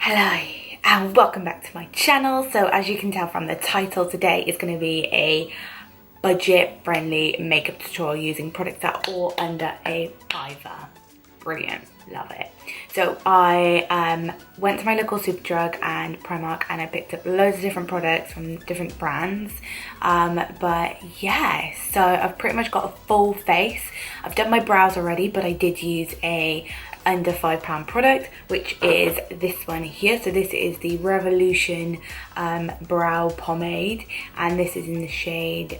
Hello and welcome back to my channel. So as you can tell from the title, today is going to be a budget friendly makeup tutorial using products that are all under a $5. Brilliant, love it. So I went to my local Superdrug and Primark and I picked up loads of different products from different brands, but yeah, so I've pretty much got a full face. I've done my brows already, but I did use a under £5 product, which is this one here. So this is the Revolution brow pomade, and this is in the shade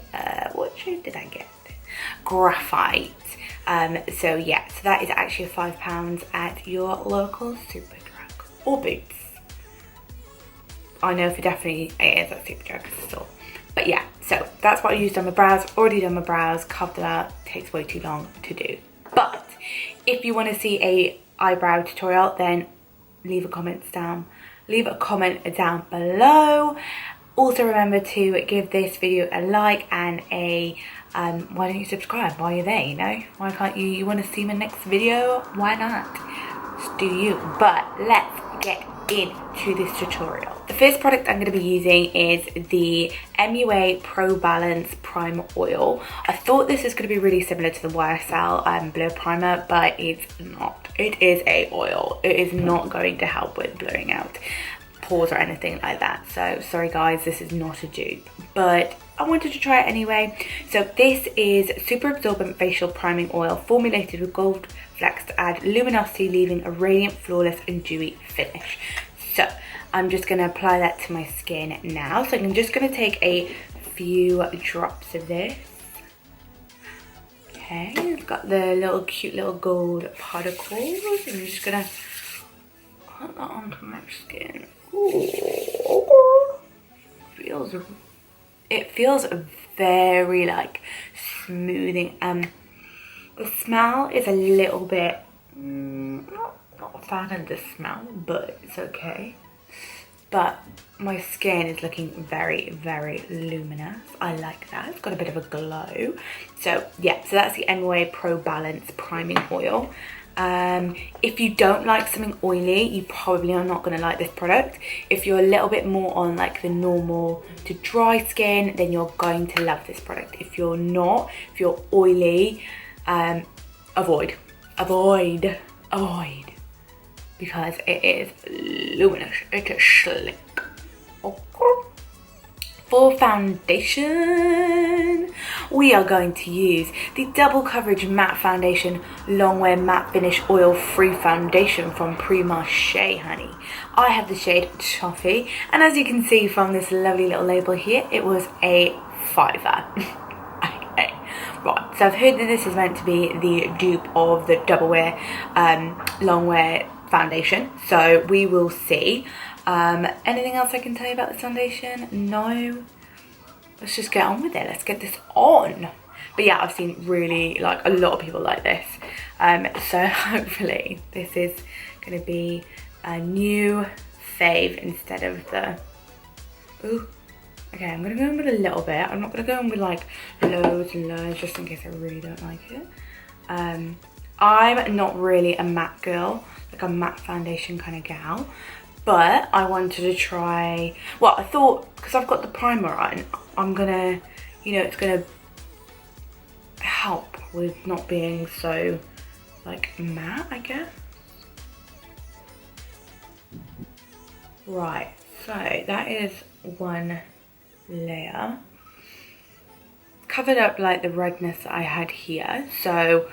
what shade did I get? Graphite. So yeah, so that is actually £5 at your local Superdrug or Boots. I know for definitely it is at Superdrug store. But yeah, so that's what I used on my brows. Already done my brows, carved them out, takes way too long to do. But if you want to see a eyebrow tutorial, then leave a comment down below. Also remember to give this video a like and a why don't you subscribe? Why are you there, you know? Why can't you want to see my next video? Why not? Just do you. But let's get into this tutorial. The first product I'm going to be using is the MUA Pro Balance Primer Oil. I thought this is going to be really similar to the YSL Blur Primer, but it's not. It is a oil. It is not going to help with blurring out pores or anything like that. So sorry guys, this is not a dupe, but I wanted to try it anyway. So this is super absorbent facial priming oil formulated with gold flakes to add luminosity, leaving a radiant, flawless and dewy finish. So I'm just going to apply that to my skin now. So I'm just going to take a few drops of this. Okay, it's got the little cute little gold particles. I'm just going to put that onto my skin. Ooh. It feels very like smoothing. The smell is a little bit not a fan of the smell, but it's okay. But my skin is looking very, very luminous. I like that. It's got a bit of a glow. So yeah, so that's the MUA Pro Balance Priming Oil. If you don't like something oily, you probably are not going to like this product. If you're a little bit more on like the normal to dry skin, then you're going to love this product. If you're not, if you're oily, avoid, because it is luminous, it is slick. Okay. For foundation, we are going to use the Double Coverage Matte Foundation Longwear Matte Finish Oil Free Foundation from Primark, honey. I have the shade Toffee, and as you can see from this lovely little label here, it was a $5. Okay, right, so I've heard that this is meant to be the dupe of the Double Wear Longwear Foundation, so we will see. Anything else I can tell you about this foundation? No. Let's just get on with it. Let's get this on. But yeah, I've seen really like a lot of people like this. So hopefully this is going to be a new fave instead of the... Ooh. Okay, I'm going to go in with a little bit. I'm not going to go in with like loads and loads just in case I really don't like it. I'm not really a matte girl, like a matte foundation kind of gal. But I wanted to try, well, I thought, because I've got the primer on, I'm gonna, you know, it's gonna help with not being so, like, matte, I guess. Right, so that is one layer. Covered up, like, the redness that I had here, so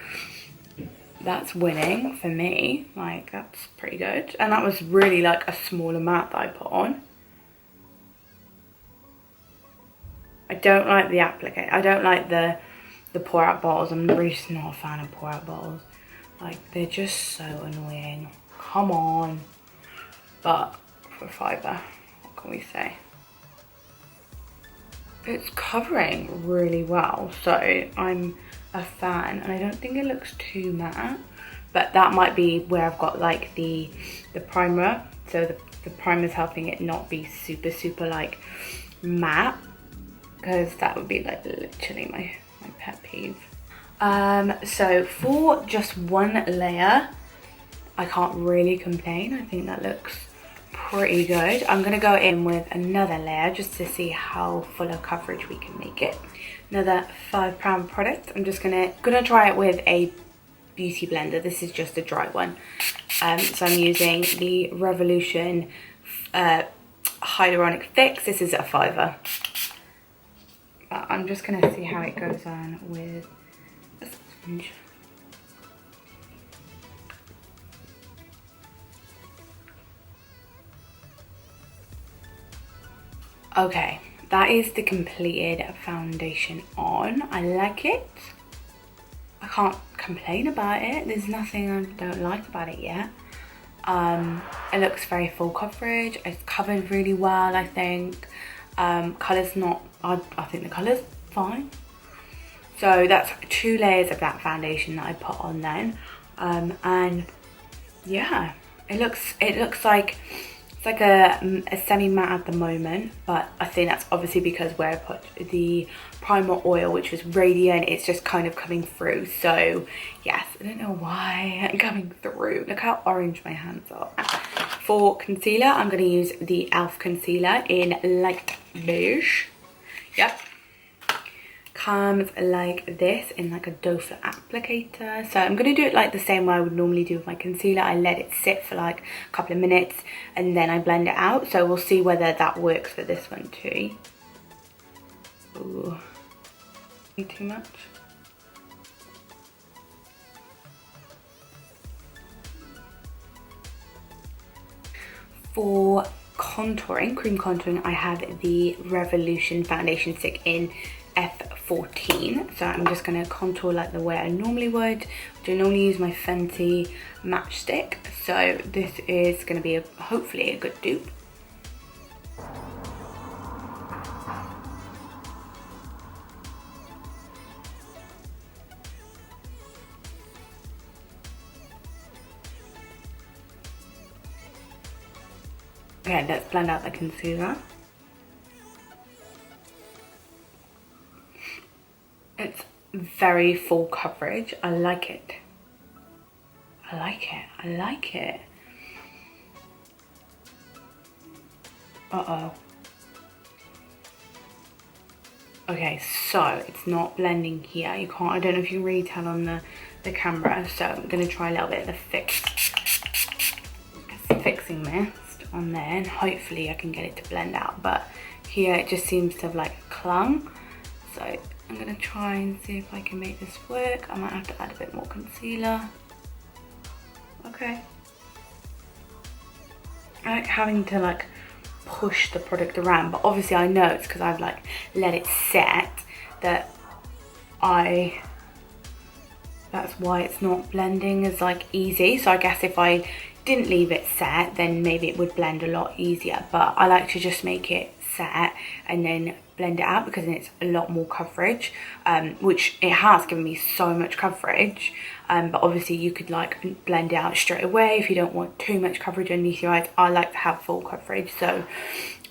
that's winning for me. Like, that's pretty good. And that was really like a smaller mat that I put on. I don't like the applicator. I don't like the pour out bottles. I'm really just not a fan of pour out bottles. Like, they're just so annoying. Come on. But for $5, what can we say? It's covering really well, so I'm a fan, and I don't think it looks too matte, but that might be where I've got like the primer, so the primer's helping it not be super like matte, because that would be like literally my pet peeve. So for just one layer, I can't really complain. I think that looks pretty good. I'm going to go in with another layer just to see how full of coverage we can make it. Another £5 product. I'm just gonna try it with a beauty blender. This is just a dry one. So I'm using the Revolution Hyaluronic Fix. This is a £5. But I'm just gonna see how it goes on with a sponge. Okay, that is the completed foundation on. I like it. I can't complain about it. There's nothing I don't like about it yet. It looks very full coverage. It's covered really well, I think. Colour's not, I think the colour's fine. So that's 2 layers of that foundation that I put on then. And yeah, it looks like it's like a semi-matte at the moment, but I think that's obviously because where I put the primer oil, which was radiant, it's just kind of coming through. So yes, I don't know why I'm coming through. Look how orange my hands are. For concealer, I'm going to use the e.l.f. concealer in light beige. Yep. Comes like this in like a doe foot applicator. So I'm going to do it like the same way I would normally do with my concealer. I let it sit for like a couple of minutes and then I blend it out. So we'll see whether that works for this one too. Ooh, too much. For contouring, cream contouring, I have the Revolution foundation stick in F14. So I'm just going to contour like the way I normally would. I normally use my Fenty matchstick. So this is going to be hopefully a good dupe. Okay, let's blend out the concealer. It's very full coverage. I like it. I like it. I like it. Uh-oh. Okay, so it's not blending here. You can't, I don't know if you can really tell on the camera. So I'm going to try a little bit of the fixing mist on there, and hopefully I can get it to blend out. But here it just seems to have like clung. So I'm going to try and see if I can make this work. I might have to add a bit more concealer. Okay. I like having to like push the product around, but obviously I know it's because I've like let it set that that's why it's not blending as like easy. So I guess if I didn't leave it set, then maybe it would blend a lot easier, but I like to just make it set and then blend it out because then it's a lot more coverage, which it has given me so much coverage, but obviously you could like blend it out straight away if you don't want too much coverage underneath your eyes. I like to have full coverage, so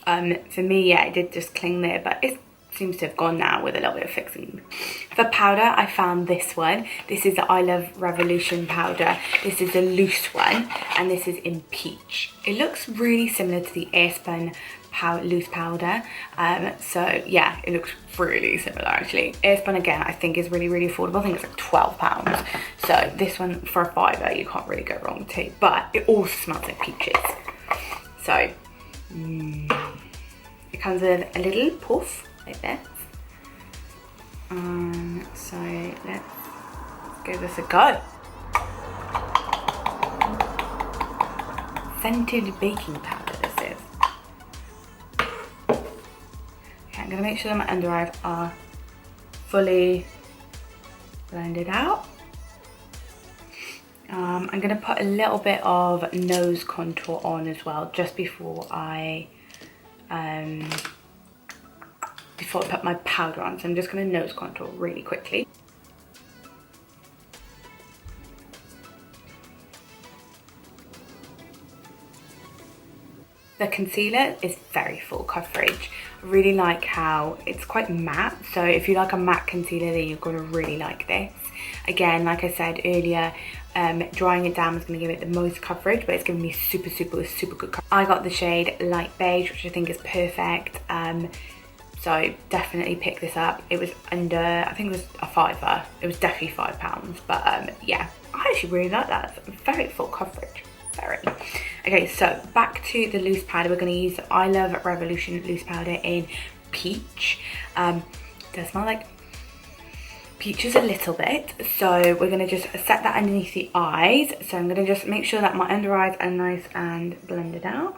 for me, yeah, it did just cling there, but it seems to have gone now with a little bit of fixing. For powder, I found this one. This is the I Love Revolution powder. This is the loose one, and this is in peach. It looks really similar to the Airspun loose powder, so yeah, it looks really similar actually. Airspun again, I think is really affordable. I think it's like £12. So this one for a £5, you can't really go wrong too. But it also smells like peaches. So it comes with a little puff like this. So let's give this a go. Scented baking powder this is. Okay, I'm gonna make sure that my under eyes are fully blended out. I'm gonna put a little bit of nose contour on as well, just before I put my powder on. So I'm just going to nose contour really quickly. The concealer is very full coverage. I really like how it's quite matte. So if you like a matte concealer, then you're going to really like this. Again, like I said earlier, drying it down is going to give it the most coverage, but it's giving me super good coverage. I got the shade Light Beige, which I think is perfect. So definitely pick this up. It was under, I think it was a £5. It was definitely £5, but yeah, I actually really like that. It's very full coverage, very. Okay, so back to the loose powder. We're going to use the I Love Revolution loose powder in Peach. It does smell like peaches a little bit, so we're going to just set that underneath the eyes. So I'm going to just make sure that my under eyes are nice and blended out.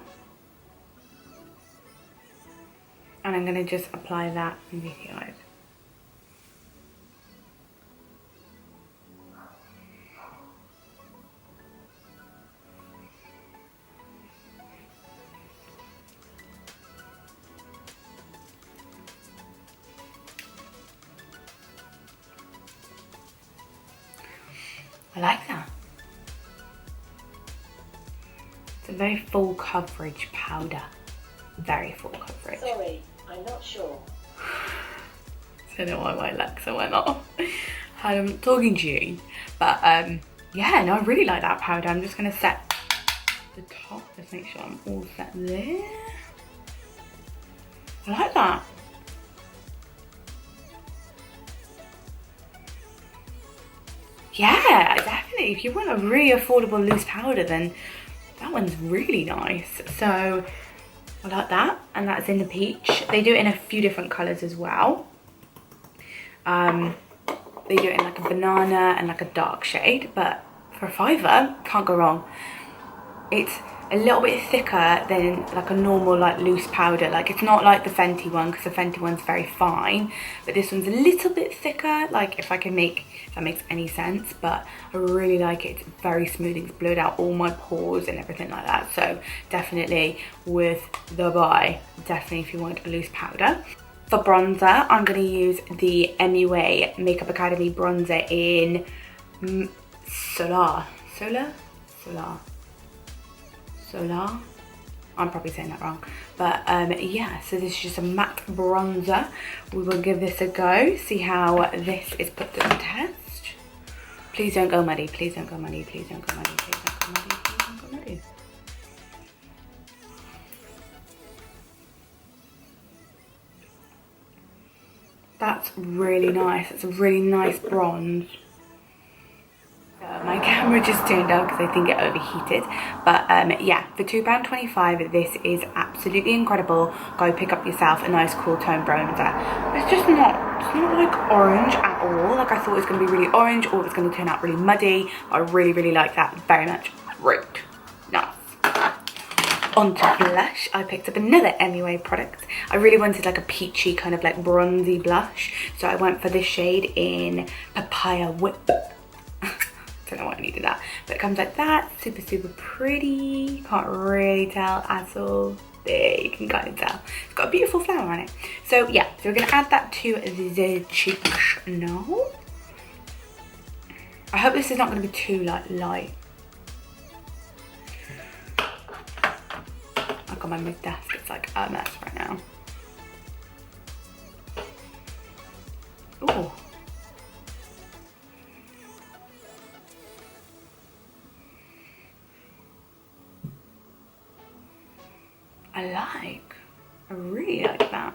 And I'm going to just apply that underneath the eyes. I like that. It's a very full coverage powder. Very full coverage. Sorry, I'm not sure. I don't know why my Alexa went off. I'm talking to you. But yeah, no, I really like that powder. I'm just going to set the top. Just make sure I'm all set there. I like that. Yeah, definitely. If you want a really affordable loose powder, then that one's really nice. So I like that, and that's in the peach. They do it in a few different colours as well. They do it in like a banana and like a dark shade, but for a £5, can't go wrong. It's a little bit thicker than like a normal like loose powder. Like it's not like the Fenty one, because the Fenty one's very fine, but this one's a little bit thicker, like if that makes any sense. But I really like it. It's very smooth. It's blurred out all my pores and everything like that, so definitely worth the buy. Definitely if you want a loose powder. For bronzer, I'm going to use the MUA Makeup Academy bronzer in Solar. I'm probably saying that wrong, but yeah, so this is just a matte bronzer. We will give this a go, see how this is put to the test. Please don't go muddy, please don't go muddy, please don't go muddy, please don't go muddy, please don't go muddy. That's really nice. It's a really nice bronze. My camera just turned on because I think it overheated, but yeah, for £2.25 this is absolutely incredible. Go pick up yourself a nice cool tone bronzer. It's not like orange at all. Like I thought it was going to be really orange, or it was going to turn out really muddy. I really like that very much. Great, nice. On to blush, I picked up another MUA product. I really wanted like a peachy kind of like bronzy blush, so I went for this shade in Papaya Whip. Don't know why I needed that, but it comes like that. Super pretty. Can't really tell at all. There, you can kind of tell. It's got a beautiful flower on it. So yeah, so we're gonna add that to the cheeks now. I hope this is not gonna be too light. I've got my desk, it's like a mess right now. Ooh. I really like that.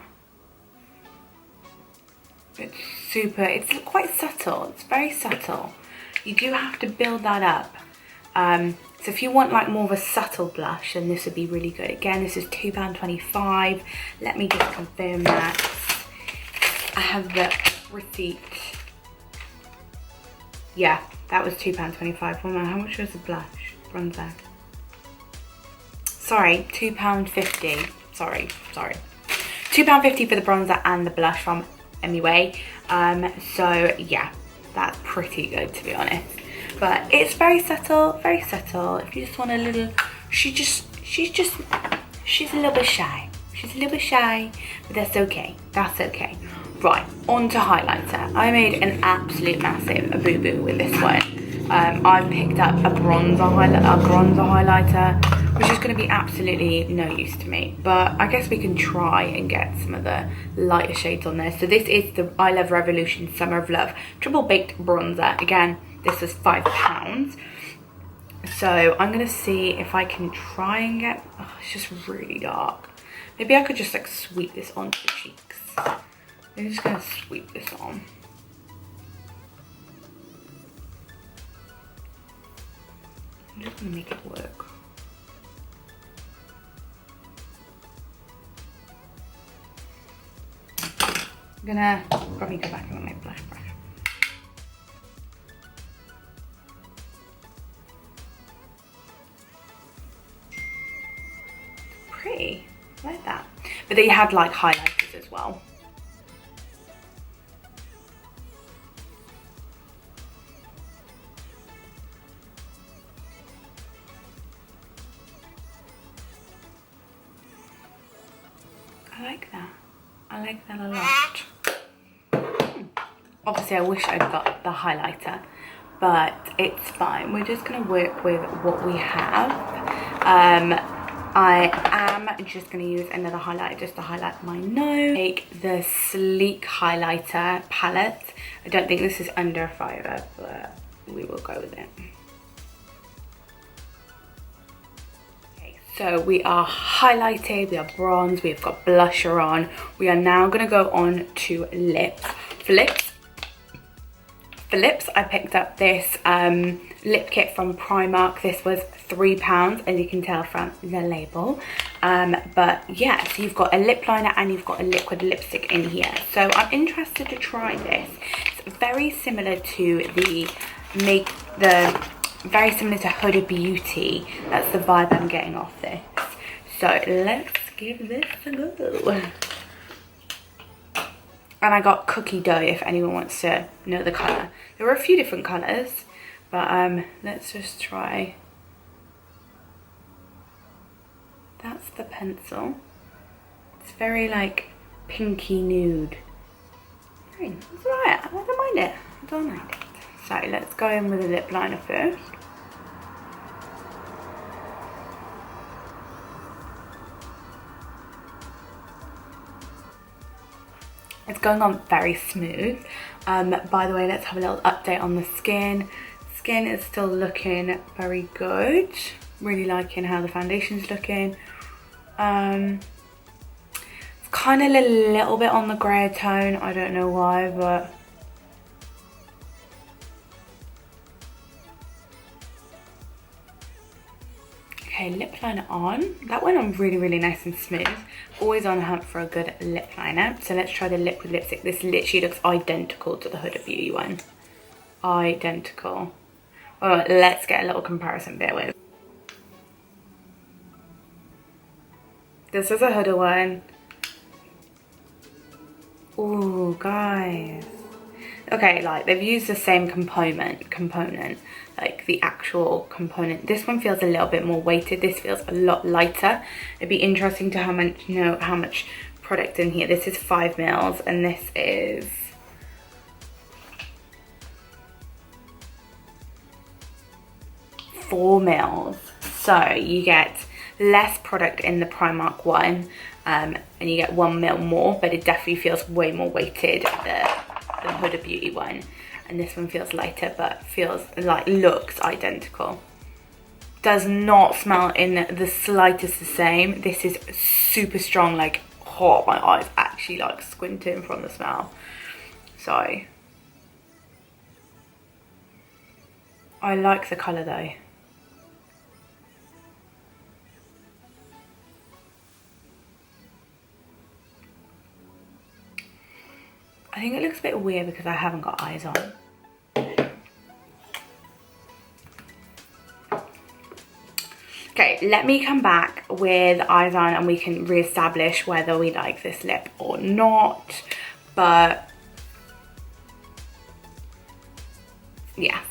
It's quite subtle. It's very subtle. You do have to build that up. So if you want like more of a subtle blush, then this would be really good. Again, this is £2.25. Let me just confirm that. I have the receipt. Yeah, that was £2.25. Oh man, how much was the blush? Bronzer. Sorry, £2.50. Sorry. £2.50 for the bronzer and the blush from MUA. So yeah, that's pretty good to be honest. But it's very subtle, very subtle. If you just want a little, she's a little bit shy. She's a little bit shy, but that's okay. That's okay. Right, on to highlighter. I made an absolute massive boo-boo with this one. I've picked up a bronzer highlighter, which is going to be absolutely no use to me. But I guess we can try and get some of the lighter shades on there. So this is the I Love Revolution Summer of Love Triple Baked Bronzer. Again, this was £5. So I'm going to see if I can try and get... Oh, it's just really dark. Maybe I could just like sweep this onto the cheeks. I'm just going to sweep this on. I'm just going to make it work. I'm gonna probably go back in with my blush brush. Pretty, I like that. But they had like highlighters as well. I like that. I like that a lot. Obviously, I wish I'd got the highlighter, but it's fine. We're just gonna work with what we have. I am just gonna use another highlighter just to highlight my nose. Take the Sleek highlighter palette. I don't think this is under a £5, but we will go with it. So we are highlighted, we are bronzed, we've got blusher on. We are now gonna go on to lips. For lips, I picked up this lip kit from Primark. This was £3, as you can tell from the label. But yeah, so you've got a lip liner and you've got a liquid lipstick in here. So I'm interested to try this. It's very similar to very similar to Huda Beauty. That's the vibe I'm getting off this. So let's give this a go. And I got Cookie Dough if anyone wants to know the colour. There were a few different colours, but let's just try. That's the pencil. It's very like pinky nude. It's alright, I don't mind it. I don't mind it. So let's go in with a lip liner first. It's going on very smooth. By the way, let's have a little update on the skin. Skin is still looking very good. Really liking how the foundation's looking. It's kind of a little bit on the grey tone. I don't know why, but okay, lip liner on. That went on really, really nice and smooth. Always on the hunt for a good lip liner. So let's try the liquid lipstick. This literally looks identical to the Huda Beauty one. Identical. Oh, let's get a little comparison there with. This is a Huda one. Ooh, guys. Okay, like they've used the same component, like the actual component. This one feels a little bit more weighted. This feels a lot lighter. It'd be interesting to know how much product in here. This is 5 mils and this is 4 mils. So you get less product in the Primark one, and you get 1 mil more, but it definitely feels way more weighted, the Huda Beauty one. And this one feels lighter, but feels like, looks identical. Does not smell in the slightest the same. This is super strong, like, oh, my eyes actually like squinting from the smell. So, I like the colour though. I think it looks a bit weird because I haven't got eyes on. Okay, let me come back with eyes on and we can re-establish whether we like this lip or not. But yes,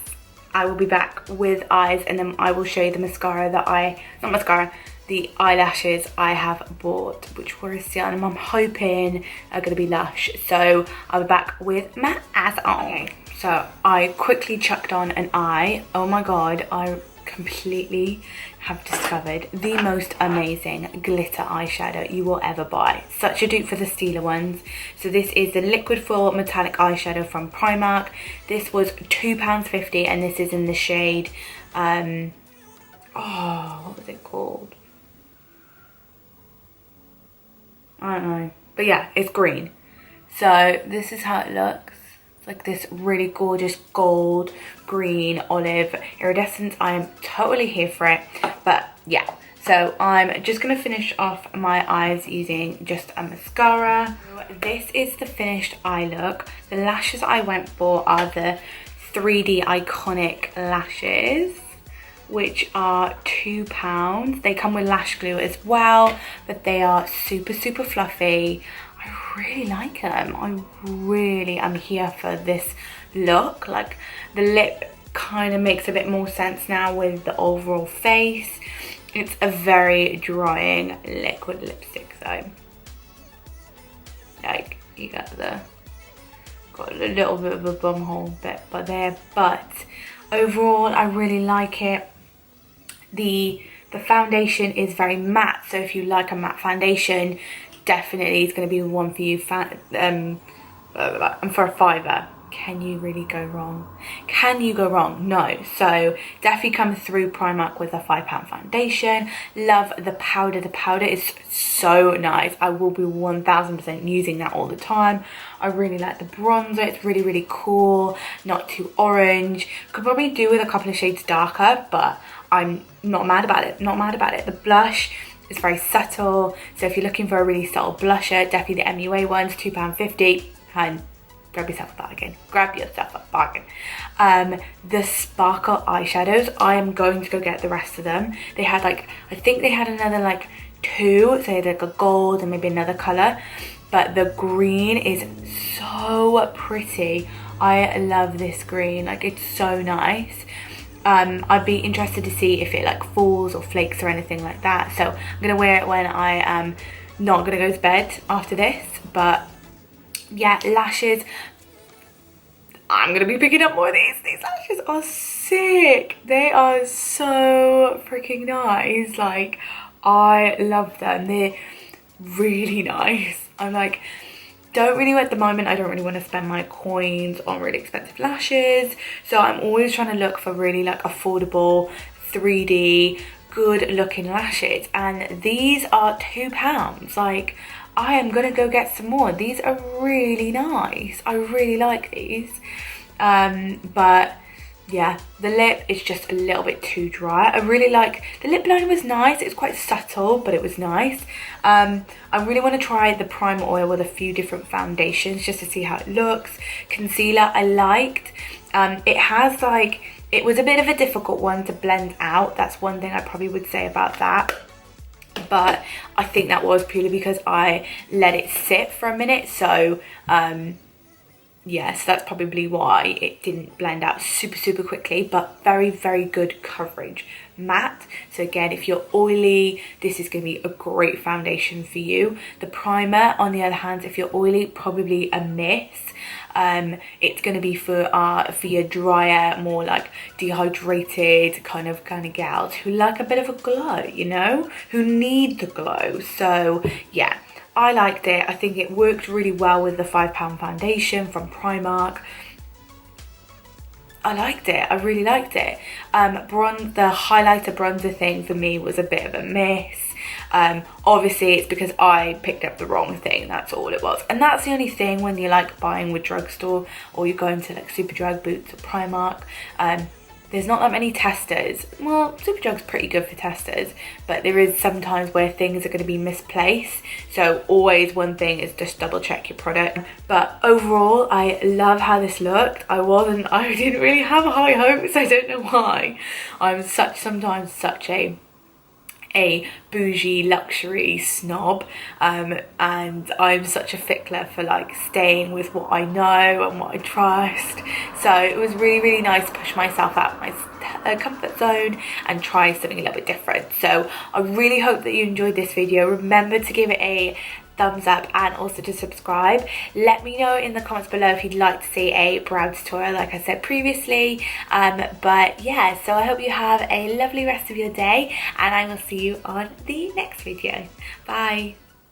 I will be back with eyes and then I will show you the mascara that the eyelashes I have bought, which were still, and I'm hoping are gonna be Luxe. So I'll be back with my eyes on. So I quickly chucked on an eye. Oh my God, I completely have discovered the most amazing glitter eyeshadow you will ever buy. Such a dupe for the Steeler ones. So this is the Liquid Foil Metallic Eyeshadow from Primark. This was £2.50 and this is in the shade, oh, what was it called? I don't know. But yeah, it's green. So this is how it looks. It's like this really gorgeous gold, green, olive iridescence. I am totally here for it. But yeah, so I'm just going to finish off my eyes using just a mascara. This is the finished eye look. The lashes I went for are the 3D Iconic lashes, which are £2. They come with lash glue as well, but they are super, super fluffy. I really like them. I'm here for this look. Like, the lip kind of makes a bit more sense now with the overall face. It's a very drying liquid lipstick though. Like, you got a little bit of a bum hole bit by there, but overall I really like it. The foundation is very matte, so if you like a matte foundation, definitely it's going to be one for you. And for a £5, can you really go wrong? Can you go wrong? No. So definitely come through Primark with a £5 foundation. Love the powder. The powder is so nice. I will be 1000% using that all the time. I really like the bronzer. It's really, really cool. Not too orange. Could probably do with a couple of shades darker, but I'm not mad about it. Not mad about it. The blush is very subtle. So if you're looking for a really subtle blusher, definitely the MUA ones, £2.50. And grab yourself a bargain. Grab yourself a bargain. The sparkle eyeshadows, I am going to go get the rest of them. They had like, I think they had another like 2. So they had like a gold and maybe another colour. But the green is so pretty. I love this green. Like, it's so nice. I'd be interested to see if it like falls or flakes or anything like that. So I'm going to wear it when I am not going to go to bed after this. But yeah, lashes, I'm going to be picking up more of these. These lashes are sick. They are so freaking nice. Like, I love them. They're really nice. I'm like, don't really, at the moment, I don't really want to spend my coins on really expensive lashes. So I'm always trying to look for really like affordable 3D good looking lashes. And these are £2. Like, I am gonna go get some more. These are really nice. I really like these. But yeah, the lip is just a little bit too dry. I really like, the lip liner was nice. It's quite subtle, but it was nice. I really want to try the primer oil with a few different foundations just to see how it looks. Concealer, I liked. It has like, it was a bit of a difficult one to blend out. That's one thing I probably would say about that. But I think that was purely because I let it sit for a minute. So yeah, so that's probably why it didn't blend out super, super quickly, but very, very good coverage. Matte, so again, if you're oily, this is going to be a great foundation for you. The primer, on the other hand, if you're oily, probably a miss. It's going to be for your drier, more like dehydrated kind of gals who like a bit of a glow, you know, who need the glow. So yeah, I liked it. I think it worked really well with the £5 foundation from Primark. I liked it. I really liked it. The highlighter bronzer thing for me was a bit of a miss. Obviously it's because I picked up the wrong thing. That's all it was. And that's the only thing when you're like buying with drugstore or you're going to like Superdrug, Boots or Primark. There's not that many testers. Well, Superdrug's pretty good for testers, but there is sometimes where things are going to be misplaced. So always one thing is just double check your product. But overall, I love how this looked. I didn't really have high hopes. I don't know why. I'm sometimes such a bougie luxury snob, and I'm such a fickler for like staying with what I know and what I trust. So it was really, really nice to push myself out of my comfort zone and try something a little bit different. So I really hope that you enjoyed this video. Remember to give it a thumbs up and also to subscribe. Let me know in the comments below if you'd like to see a brow tutorial like I said previously. But yeah, so I hope you have a lovely rest of your day and I will see you on the next video. Bye.